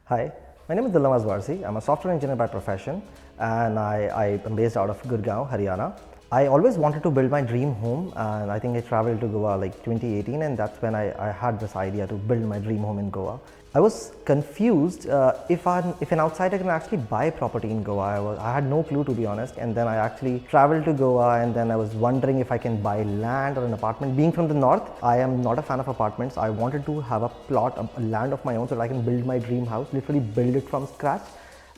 Hi, my name is Dilnawaz Warisi. I'm a software engineer by profession and I am based out of Gurgaon, Haryana. I always wanted to build my dream home and I think I traveled to Goa like 2018 and that's when I had this idea to build my dream home in Goa. I was confused if an outsider can actually buy property in Goa. I had no clue to be honest, and then I actually traveled to Goa and then I was wondering if I can buy land or an apartment. Being from the north, I am not a fan of apartments. I wanted to have a plot, a land of my own so that I can build my dream house, literally build it from scratch,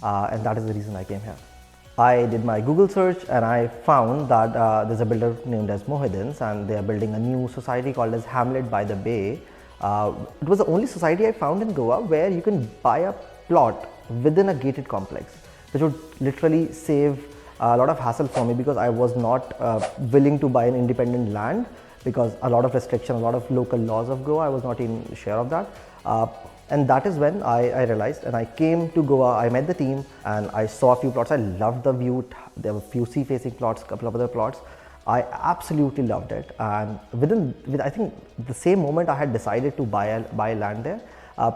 and that is the reason I came here. I did my Google search and I found that there's a builder named as Mohidin and they are building a new society called as Hamlet by the Bay. It was the only society I found in Goa where you can buy a plot within a gated complex, which would literally save a lot of hassle for me because I was not willing to buy an independent land because a lot of restriction, a lot of local laws of Goa, I was not even sure of that. And that is when I realized and I came to Goa, I met the team and I saw a few plots. I loved the view. There were a few sea facing plots, a couple of other plots. I absolutely loved it, and I think the same moment I had decided to buy land there.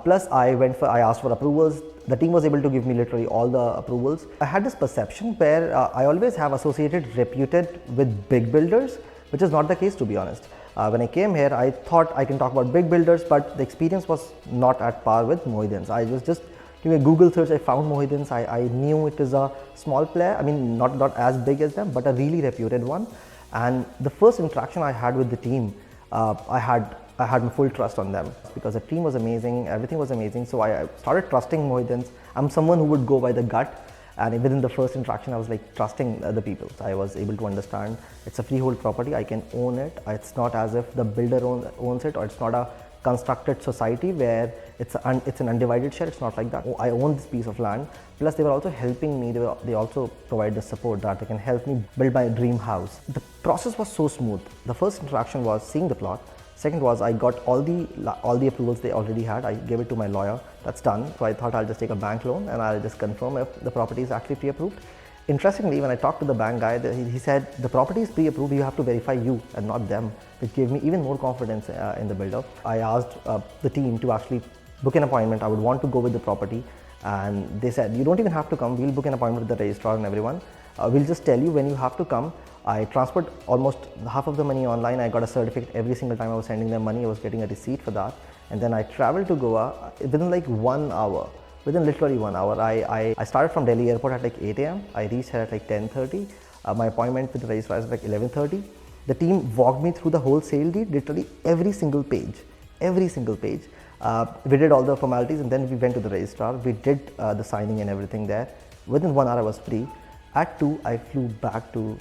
Plus, I asked for approvals. The team was able to give me literally all the approvals. I had this perception where I always have associated reputed with big builders, which is not the case to be honest. When I came here, I thought I can talk about big builders, but the experience was not at par with Mohidin's. I was just doing a Google search, I found Mohidin's. I knew it is a small player. I mean, not as big as them, but a really reputed one. And the first interaction I had with the team, I had my full trust on them because the team was amazing, everything was amazing. So I started trusting Mohidin's. I'm someone who would go by the gut, and within the first interaction, I was like trusting the people. So I was able to understand it's a freehold property, I can own it. It's not as if the builder owns it, or it's not a constructed society where it's an undivided share. It's not like that. I own this piece of land. Plus, they were also helping me. They also provide the support that they can help me build my dream house. The process was so smooth. The first interaction was seeing the plot. Second was I got all the approvals they already had. I gave it to my lawyer. That's done. So I thought I'll just take a bank loan and I'll just confirm if the property is actually pre-approved. Interestingly, when I talked to the bank guy, he said the property is pre-approved, you have to verify you and not them, which gave me even more confidence in the builder. I asked the team to actually book an appointment. I would want to go with the property, and they said you don't even have to come, we'll book an appointment with the registrar and everyone. We'll just tell you when you have to come. I transferred almost half of the money online. I got a certificate every single time I was sending them money. I was getting a receipt for that, and then I traveled to Goa within like 1 hour. Within literally 1 hour, I started from Delhi airport at like 8 a.m. I reached here at like 10:30. My appointment with the registrar was like 11:30. The team walked me through the whole sale deed, literally every single page. We did all the formalities and then we went to the registrar. We did the signing and everything there. Within 1 hour, I was free. At 2, I flew back to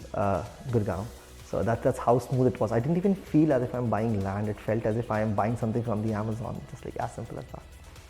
Gurgaon. So that's how smooth it was. I didn't even feel as if I'm buying land. It felt as if I am buying something from the Amazon, just like as simple as that.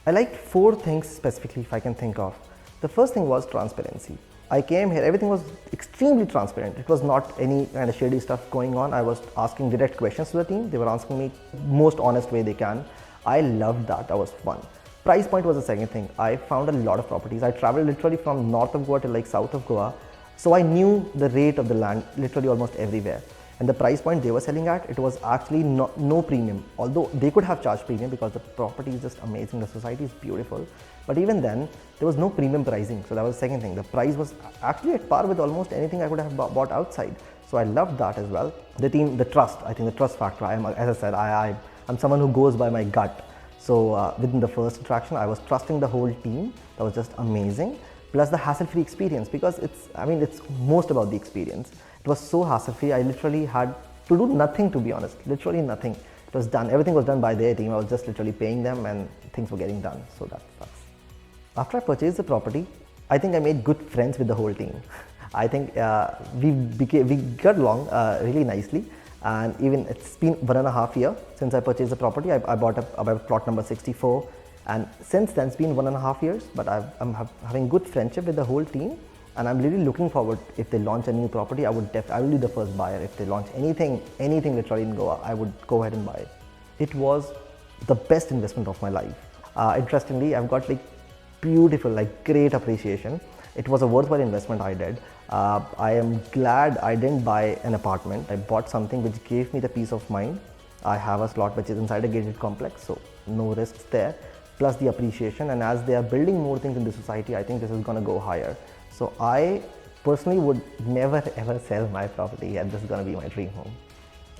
I liked 4 things specifically, if I can think of. The first thing was transparency. I came here, everything was extremely transparent. It was not any kind of shady stuff going on. I was asking direct questions to the team. They were answering me most honest way they can. I loved that. That was fun. Price point was the second thing. I found a lot of properties. I traveled literally from north of Goa to like south of Goa. So I knew the rate of the land literally almost everywhere. And the price point they were selling at, it was actually no premium. Although they could have charged premium because the property is just amazing, the society is beautiful. But even then, there was no premium pricing. So that was the second thing. The price was actually at par with almost anything I could have bought outside. So I loved that as well. The team, the trust, I think the trust factor. As I said, I'm someone who goes by my gut. So within the first interaction, I was trusting the whole team. That was just amazing. Plus the hassle-free experience, because it's most about the experience. It was so hassle-free. I literally had to do nothing, to be honest, literally nothing. It was done. Everything was done by their team. I was just literally paying them and things were getting done. So that's. After I purchased the property, I think I made good friends with the whole team. I think we got along really nicely. And even it's been 1.5 years since I purchased the property. I bought about plot number 64. And since then, it's been 1.5 years, but I'm having good friendship with the whole team. And I'm really looking forward, if they launch a new property, I will be the first buyer. If they launch anything literally in Goa, I would go ahead and buy it. It was the best investment of my life. Interestingly, I've got like beautiful, like great appreciation. It was a worthwhile investment I did. I am glad I didn't buy an apartment. I bought something which gave me the peace of mind. I have a slot which is inside a gated complex, so no risks there. plus the appreciation, and as they are building more things in the society, I think this is going to go higher. So I personally would never ever sell my property, and this is going to be my dream home.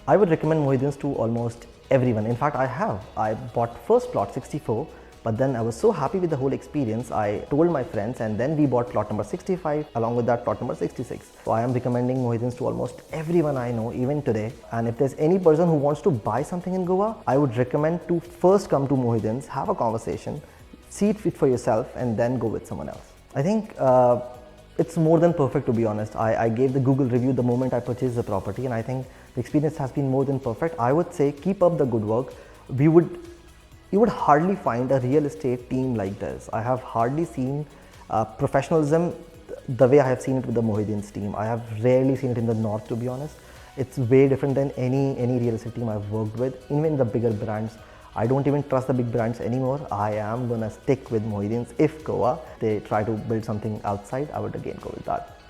I would recommend Mohidins to almost everyone. In fact, I have. I bought first plot 64, but then I was so happy with the whole experience, I told my friends, and then we bought plot number 65, along with that plot number 66. So I am recommending Mohidins to almost everyone I know, even today. And if there's any person who wants to buy something in Goa, I would recommend to first come to Mohidins, have a conversation, see it fit for yourself, and then go with someone else. I think it's more than perfect, to be honest. I gave the Google review the moment I purchased the property, and I think the experience has been more than perfect. I would say keep up the good work. You would hardly find a real estate team like this. I have hardly seen professionalism the way I have seen it with the Mohidins team. I have rarely seen it in the north, to be honest. It's way different than any real estate team I've worked with, even the bigger brands. I don't even trust the big brands anymore. I am gonna stick with Mohidins. If Goa, they try to build something outside, I would again go with that.